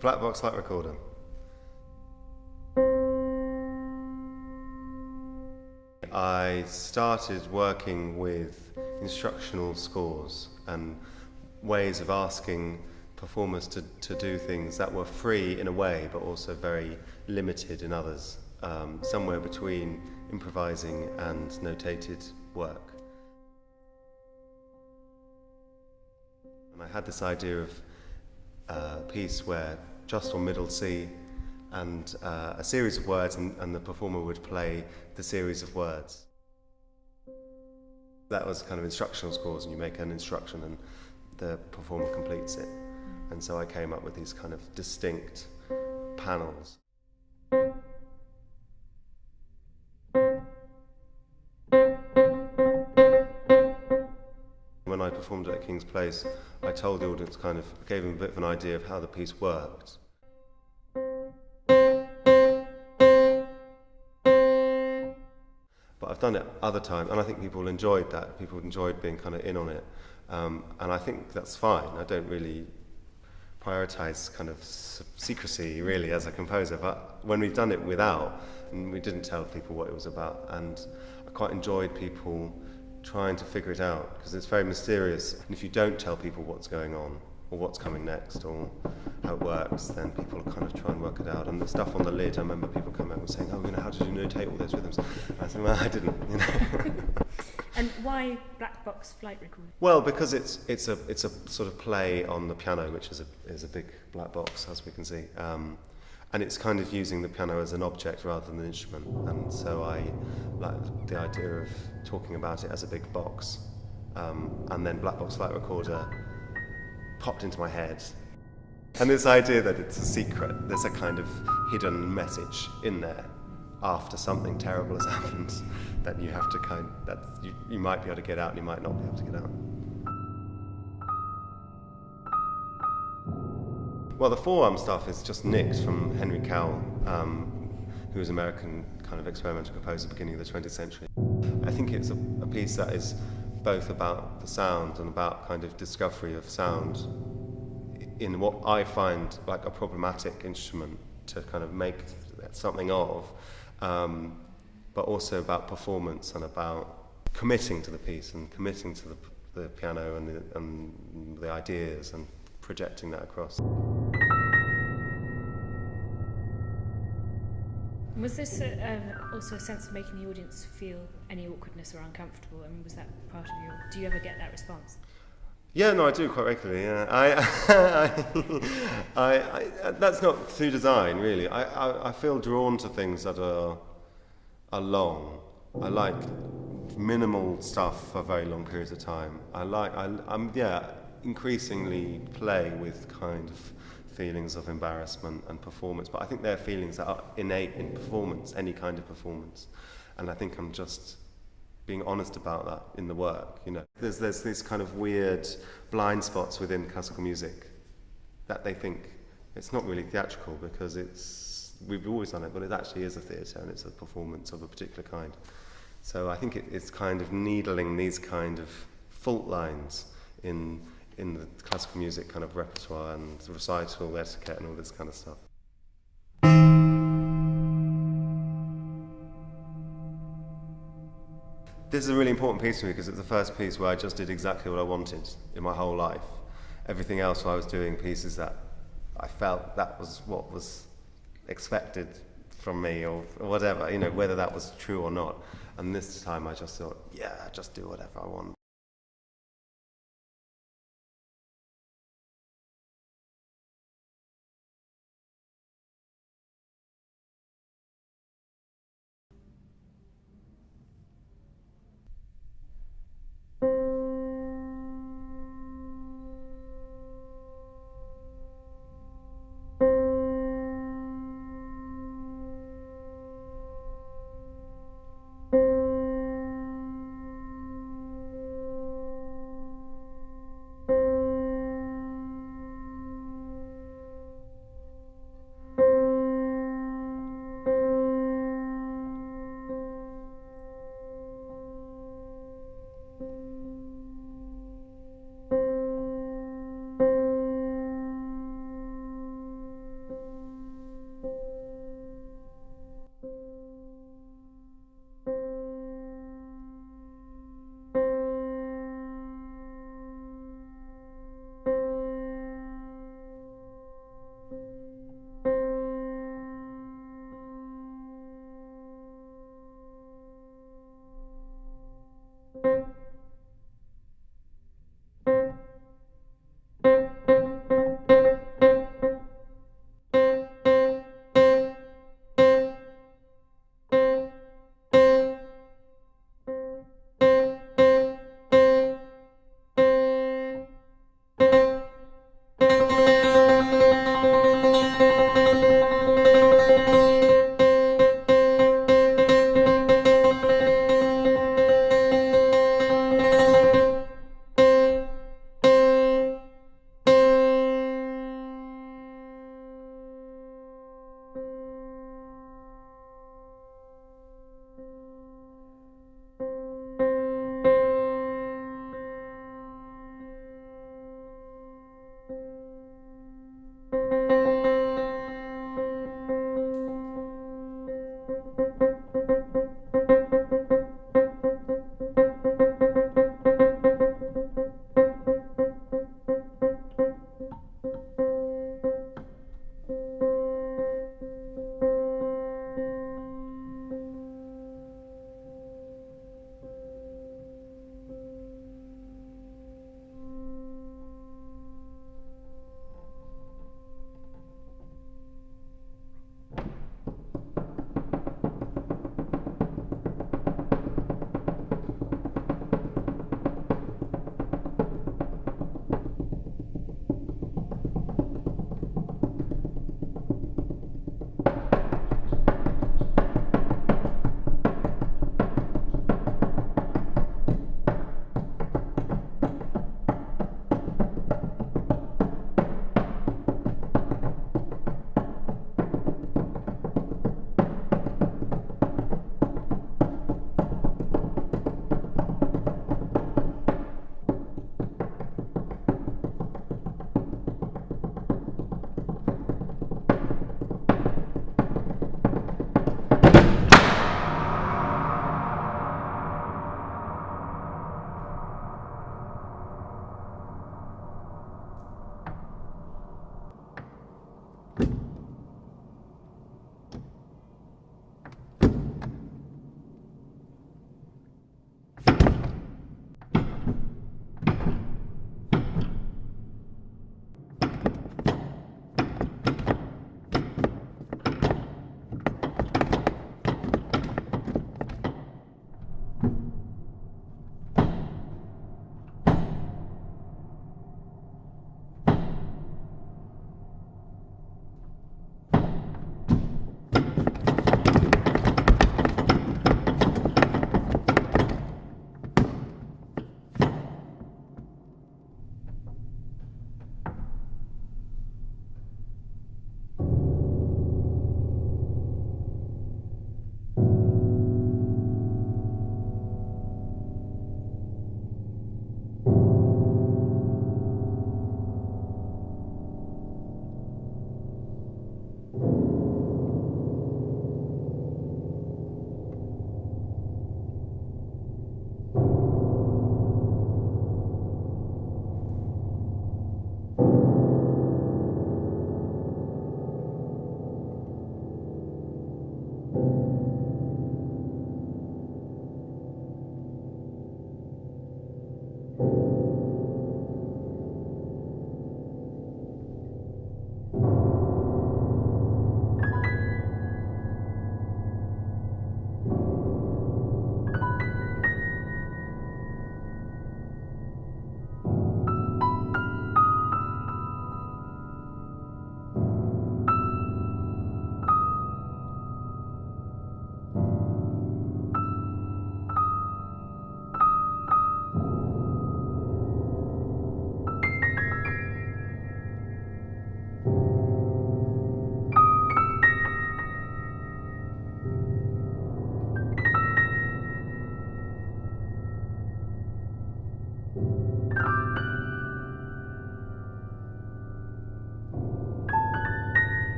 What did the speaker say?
Black box flight recorder. I started working with instructional scores and ways of asking performers to do things that were free in a way but also very limited in others, somewhere between improvising and notated work. And I had this idea of a piece where just or middle C and a series of words, and the performer would play the series of words. That was kind of instructional scores, and you make an instruction and the performer completes it. And so I came up with these kind of distinct panels. When I performed at King's Place, I told the audience, gave them a bit of an idea of how the piece worked. But I've done it other times, and I think people enjoyed that. People enjoyed being kind of in on it. And I think that's fine. I don't really prioritize kind of secrecy, really, as a composer. But when we've done it without, and we didn't tell people what it was about, and I quite enjoyed people trying to figure it out, because it's very mysterious. And if you don't tell people what's going on, or what's coming next, or how it works, then people kind of try and work it out. And the stuff on the lid, I remember people coming out and saying, "Oh, how did you notate all those rhythms?" And I said, "Well, I didn't." And why black box flight recorder? Well, because it's a sort of play on the piano, which is a big black box, as we can see, and it's kind of using the piano as an object rather than an instrument. And so I like the idea of talking about it as a big box, and then black box flight recorder popped into my head. And this idea that it's a secret, there's a kind of hidden message in there after something terrible has happened that you have to you might be able to get out and you might not be able to get out. Well, the forearm stuff is just nicked from Henry Cowell, who was an American kind of experimental composer beginning of the 20th century. I think it's a piece that is both about the sound and about kind of discovery of sound in what I find like a problematic instrument to kind of make something of, but also about performance and about committing to the piece and committing to the piano and the ideas and projecting that across. Was this also a sense of making the audience feel any awkwardness or uncomfortable? I mean, was that part of your... Do you ever get that response? Yeah, no, I do quite regularly. Yeah, I that's not through design, really. I feel drawn to things that are long. I like minimal stuff for very long periods of time. I'm increasingly play with kind of feelings of embarrassment and performance, but I think they're feelings that are innate in performance, any kind of performance. And I think I'm just being honest about that in the work, There's these kind of weird blind spots within classical music that they think it's not really theatrical because we've always done it, but it actually is a theatre and it's a performance of a particular kind. So I think it's kind of needling these kind of fault lines in the classical music kind of repertoire and recital etiquette and all this kind of stuff. This is a really important piece for me because it's the first piece where I just did exactly what I wanted in my whole life. Everything else I was doing pieces that I felt that was what was expected from me or whatever, whether that was true or not. And this time I just thought, just do whatever I want.